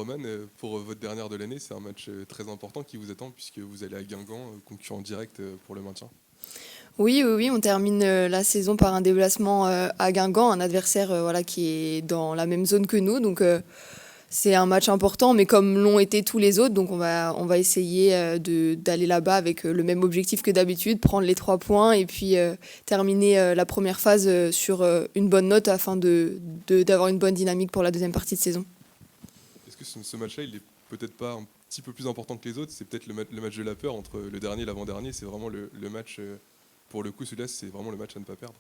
Roman, pour votre dernière de l'année, c'est un match très important qui vous attend puisque vous allez à Guingamp, concurrent direct pour le maintien. Oui, on termine la saison par un déplacement à Guingamp, un adversaire voilà, qui est dans la même zone que nous. Donc c'est un match important, mais comme l'ont été tous les autres, donc on va essayer d'aller là-bas avec le même objectif que d'habitude, prendre les 3 points et puis terminer la première phase sur une bonne note afin d'avoir une bonne dynamique pour la deuxième partie de saison. Est-ce que ce match-là, il est peut-être pas un petit peu plus important que les autres? C'est peut-être le match de la peur entre le dernier et l'avant-dernier. C'est vraiment le match, pour le coup, celui-là, c'est vraiment le match à ne pas perdre.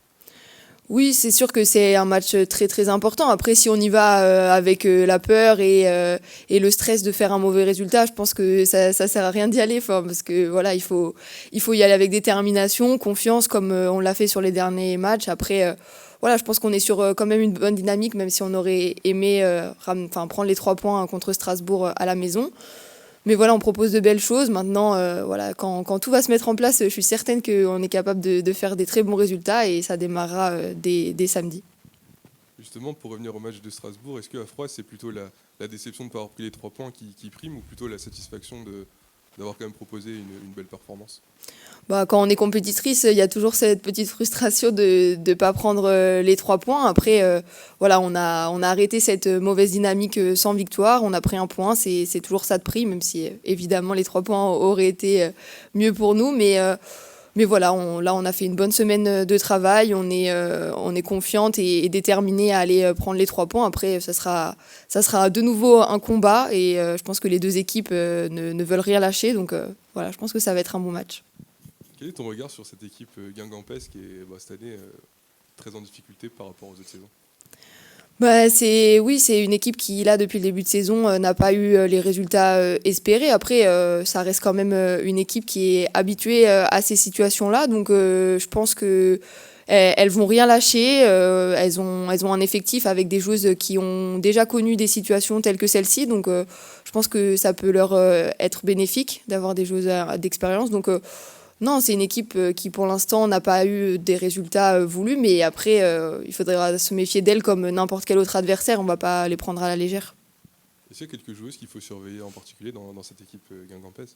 Oui, c'est sûr que c'est un match très très important. Après, si on y va avec la peur et le stress de faire un mauvais résultat, je pense que ça sert à rien d'y aller, enfin, parce que voilà, il faut y aller avec détermination, confiance, comme on l'a fait sur les derniers matchs. Après, voilà, je pense qu'on est sur quand même une bonne dynamique, même si on aurait aimé prendre les 3 points contre Strasbourg à la maison. Mais voilà, on propose de belles choses. Maintenant, voilà, quand tout va se mettre en place, je suis certaine qu'on est capable de faire des très bons résultats et ça démarrera dès samedi. Justement, pour revenir au match de Strasbourg, est-ce qu'à froid, c'est plutôt la déception de ne pas avoir pris les 3 points qui prime ou plutôt la satisfaction d'avoir quand même proposé une belle performance? Quand on est compétitrice, il y a toujours cette petite frustration de ne pas prendre les 3 points. Après, voilà, on a arrêté cette mauvaise dynamique sans victoire. On a pris un point, c'est toujours ça de prix, même si évidemment les 3 points auraient été mieux pour nous. Mais voilà, là, on a fait une bonne semaine de travail. On est confiante et déterminée à aller prendre les 3 points. Après, ça sera de nouveau un combat et je pense que les deux équipes ne veulent rien lâcher. Donc voilà, je pense que ça va être un bon match. Quel est ton regard sur cette équipe guingampèse qui est cette année très en difficulté par rapport aux autres saisons? Oui, c'est une équipe qui, là, depuis le début de saison, n'a pas eu les résultats espérés. Après, ça reste quand même une équipe qui est habituée à ces situations-là. Donc, je pense que elles vont rien lâcher. Elles ont un effectif avec des joueuses qui ont déjà connu des situations telles que celle-ci. Donc, je pense que ça peut leur être bénéfique d'avoir des joueuses d'expérience. Donc, non, c'est une équipe qui pour l'instant n'a pas eu des résultats voulus, mais après, il faudra se méfier d'elle comme n'importe quel autre adversaire, on ne va pas les prendre à la légère. Est-ce qu'il y a quelques joueuses qu'il faut surveiller en particulier dans cette équipe guingampèse?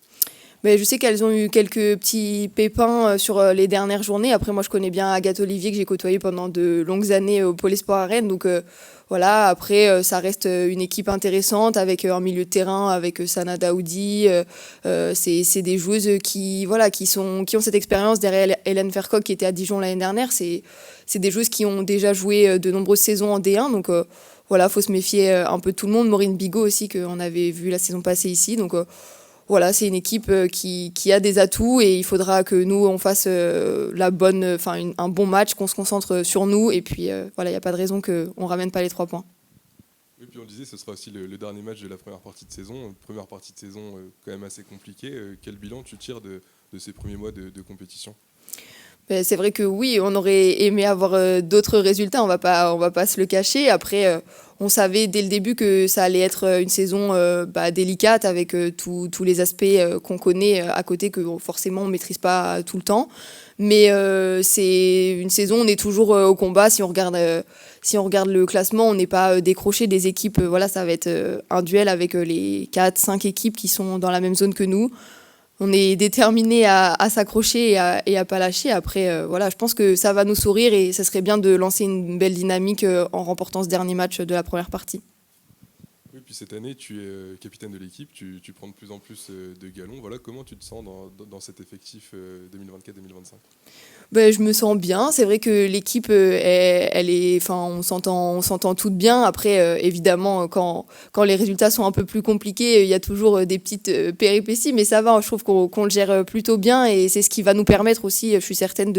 Mais je sais qu'elles ont eu quelques petits pépins sur les dernières journées. Après, moi, je connais bien Agathe Olivier que j'ai côtoyé pendant de longues années au Pôle Espoir à Rennes. Donc voilà, après, ça reste une équipe intéressante avec un milieu de terrain, avec Sana Daoudi. C'est des joueuses qui ont cette expérience derrière Hélène Vercoq qui était à Dijon l'année dernière. C'est des joueuses qui ont déjà joué de nombreuses saisons en D1. Donc voilà, il faut se méfier un peu de tout le monde. Maureen Bigot aussi, qu'on avait vu la saison passée ici. Donc voilà, c'est une équipe qui a des atouts et il faudra que nous, on fasse un bon match, qu'on se concentre sur nous. Et puis, voilà, il n'y a pas de raison qu'on ne ramène pas les 3 points. Et puis on le disait, ce sera aussi le dernier match de la première partie de saison. Première partie de saison quand même assez compliquée. Quel bilan tu tires de ces premiers mois de compétition? C'est vrai que oui, on aurait aimé avoir d'autres résultats, on va pas se le cacher. Après, on savait dès le début que ça allait être une saison délicate avec tous les aspects qu'on connaît à côté que forcément on ne maîtrise pas tout le temps. Mais c'est une saison, on est toujours au combat. Si on regarde le classement, on n'est pas décroché des équipes. Voilà, ça va être un duel avec les 4-5 équipes qui sont dans la même zone que nous. On est déterminé à s'accrocher et à pas lâcher. Après, voilà, je pense que ça va nous sourire et ça serait bien de lancer une belle dynamique en remportant ce dernier match de la première partie. Oui, puis cette année, tu es capitaine de l'équipe, tu prends de plus en plus de galons. Voilà, comment tu te sens dans cet effectif 2024-2025? Je me sens bien. C'est vrai que l'équipe, on s'entend toutes bien. Après, évidemment, quand les résultats sont un peu plus compliqués, il y a toujours des petites péripéties, mais ça va. Je trouve qu'on le gère plutôt bien et c'est ce qui va nous permettre aussi, je suis certaine,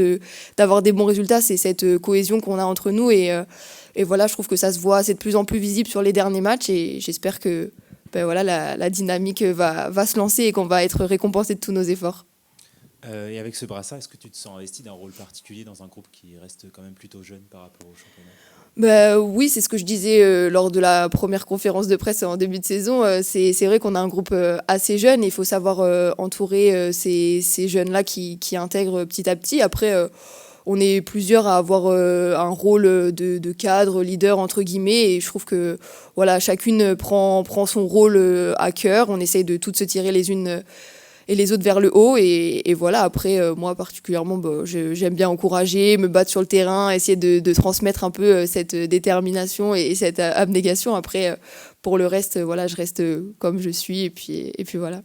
d'avoir des bons résultats. C'est cette cohésion qu'on a entre nous et voilà, je trouve que ça se voit, c'est de plus en plus visible sur les derniers matchs et j'espère que voilà, la dynamique va se lancer et qu'on va être récompensé de tous nos efforts. Et avec ce brassard, est-ce que tu te sens investi d'un rôle particulier dans un groupe qui reste quand même plutôt jeune par rapport au championnat? Oui, c'est ce que je disais lors de la première conférence de presse en début de saison. C'est vrai qu'on a un groupe assez jeune et il faut savoir entourer ces jeunes-là qui intègrent petit à petit. Après, on est plusieurs à avoir un rôle de cadre, leader entre guillemets, et je trouve que voilà, chacune prend son rôle à cœur. On essaye de toutes se tirer les unes et les autres vers le haut, et voilà. Après, moi particulièrement, j'aime bien encourager, me battre sur le terrain, essayer de transmettre un peu cette détermination et cette abnégation. Après, pour le reste, voilà, je reste comme je suis, et puis voilà.